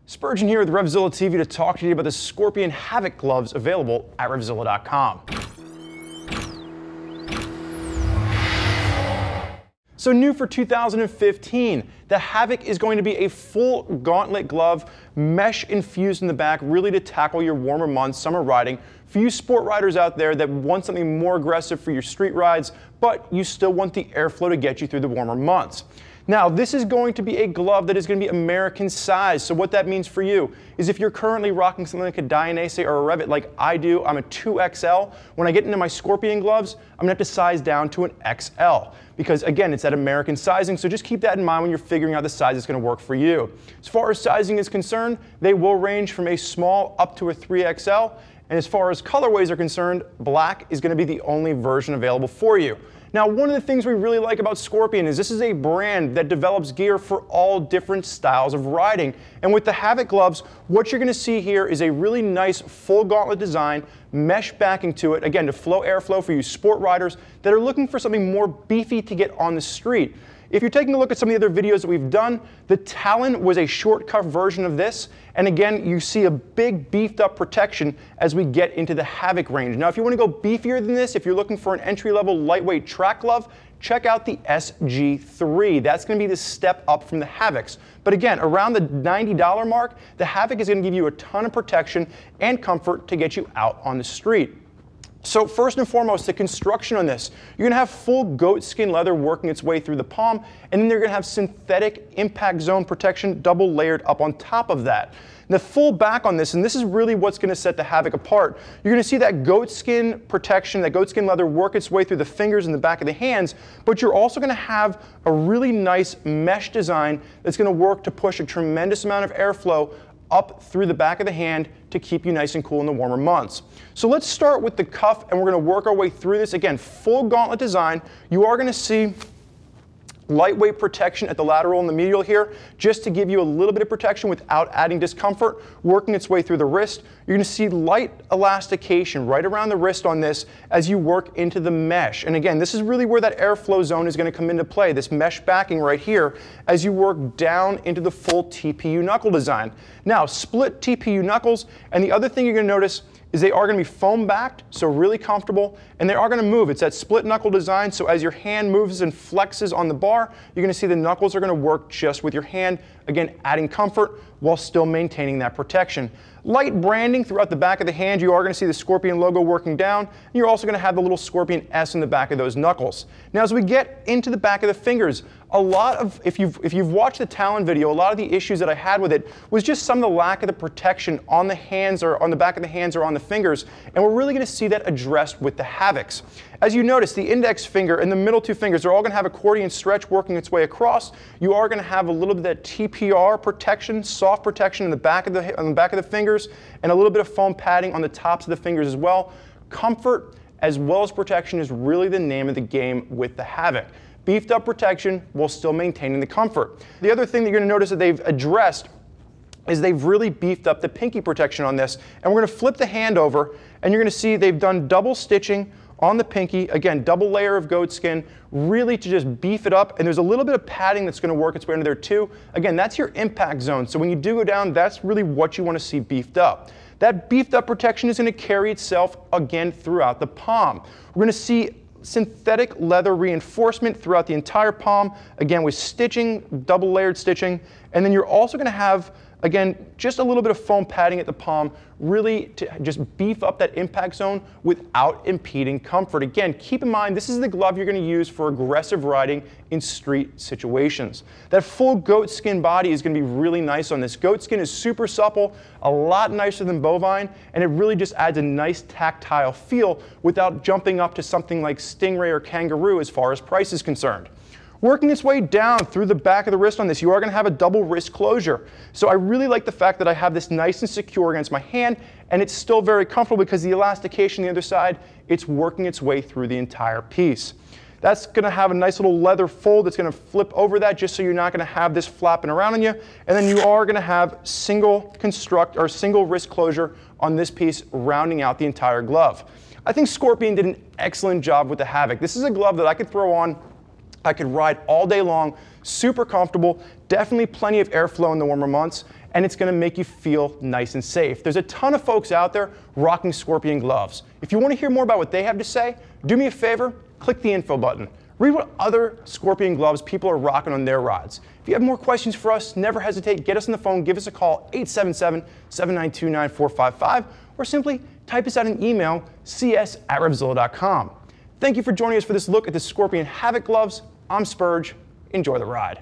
Spurgeon here with RevZilla TV to talk to you about the Scorpion Havoc Gloves available at RevZilla.com. So new for 2015, the Havoc is going to be a full gauntlet glove, mesh infused in the back, really to tackle your warmer months, summer riding. For you sport riders out there that want something more aggressive for your street rides, but you still want the airflow to get you through the warmer months. Now, this is going to be a glove that is going to be American size. So what that means for you is if you're currently rocking something like a Dainese or a Revit like I do, I'm a 2XL. When I get into my Scorpion gloves, I'm going to have to size down to an XL. Because again, it's that American sizing, so just keep that in mind when you're figuring out the size that's going to work for you. As far as sizing is concerned, they will range from a small up to a 3XL. And as far as colorways are concerned, black is going to be the only version available for you. Now, one of the things we really like about Scorpion is this is a brand that develops gear for all different styles of riding. And with the Havoc gloves, what you're going to see here is a really nice full gauntlet design, mesh backing to it, again, to flow airflow for you sport riders that are looking for something more beefy to get on the street. If you're taking a look at some of the other videos that we've done, the Talon was a short cuff version of this. And again, you see a big beefed up protection as we get into the Havoc range. Now, if you want to go beefier than this, if you're looking for an entry-level lightweight track glove, check out the SG3. That's going to be the step up from the Havocs. But again, around the $90 mark, the Havoc is going to give you a ton of protection and comfort to get you out on the street. So first and foremost, the construction on this, you're going to have full goatskin leather working its way through the palm, and then they're going to have synthetic impact zone protection double layered up on top of that. The full back on this, and this is really what's going to set the Havoc apart, you're going to see that goatskin protection, that goatskin leather work its way through the fingers and the back of the hands, but you're also going to have a really nice mesh design that's going to work to push a tremendous amount of airflow up through the back of the hand to keep you nice and cool in the warmer months. So let's start with the cuff, and we're going to work our way through this. Again, full gauntlet design. You are going to see lightweight protection at the lateral and the medial here, just to give you a little bit of protection without adding discomfort, working its way through the wrist. You're going to see light elastication right around the wrist on this as you work into the mesh. And again, this is really where that airflow zone is going to come into play, this mesh backing right here, as you work down into the full TPU knuckle design. Now, split TPU knuckles, and the other thing you're going to notice is they are going to be foam backed, so really comfortable, and they are going to move. It's that split knuckle design, so as your hand moves and flexes on the bar, you're going to see the knuckles are going to work just with your hand, again, adding comfort while still maintaining that protection. Light branding throughout the back of the hand. You are going to see the Scorpion logo working down, and you're also going to have the little Scorpion S in the back of those knuckles. Now, as we get into the back of the fingers, a lot of, if you've watched the Talon video, a lot of the issues that I had with it was just some of the lack of the protection on the hands or on the back of the hands or on the fingers, and we're really going to see that addressed with the Havocs. As you notice, the index finger and the middle two fingers, they're all going to have accordion stretch working its way across. You are going to have a little bit of that TPR protection, soft protection on the back of the fingers, and a little bit of foam padding on the tops of the fingers as well. Comfort as well as protection is really the name of the game with the Havoc. Beefed up protection while still maintaining the comfort. The other thing that you're going to notice that they've addressed is they've really beefed up the pinky protection on this. And we're going to flip the hand over, and you're going to see they've done double stitching on the pinky. Again, double layer of goatskin, really to just beef it up. And there's a little bit of padding that's going to work its way under there too. Again, that's your impact zone. So when you do go down, that's really what you want to see beefed up. That beefed up protection is going to carry itself again throughout the palm. We're going to see synthetic leather reinforcement throughout the entire palm, again with stitching, double layered stitching, and then you're also going to have, again, just a little bit of foam padding at the palm, really to just beef up that impact zone without impeding comfort. Again, keep in mind, this is the glove you're going to use for aggressive riding in street situations. That full goatskin body is going to be really nice on this. Goatskin is super supple, a lot nicer than bovine, and it really just adds a nice tactile feel without jumping up to something like Stingray or Kangaroo as far as price is concerned. Working its way down through the back of the wrist on this, you are going to have a double wrist closure. So I really like the fact that I have this nice and secure against my hand, and it's still very comfortable because the elastication on the other side, it's working its way through the entire piece. That's going to have a nice little leather fold that's going to flip over that just so you're not going to have this flapping around on you. And then you are going to have single wrist closure on this piece, rounding out the entire glove. I think Scorpion did an excellent job with the Havoc. This is a glove that I could throw on, I could ride all day long, super comfortable, definitely plenty of airflow in the warmer months, and it's going to make you feel nice and safe. There's a ton of folks out there rocking Scorpion gloves. If you want to hear more about what they have to say, do me a favor, click the info button. Read what other Scorpion gloves people are rocking on their rides. If you have more questions for us, never hesitate, get us on the phone, give us a call, 877-792-9455, or simply type us out an email, cs@RevZilla.com. Thank you for joining us for this look at the Scorpion Havoc gloves. I'm Spurge. Enjoy the ride.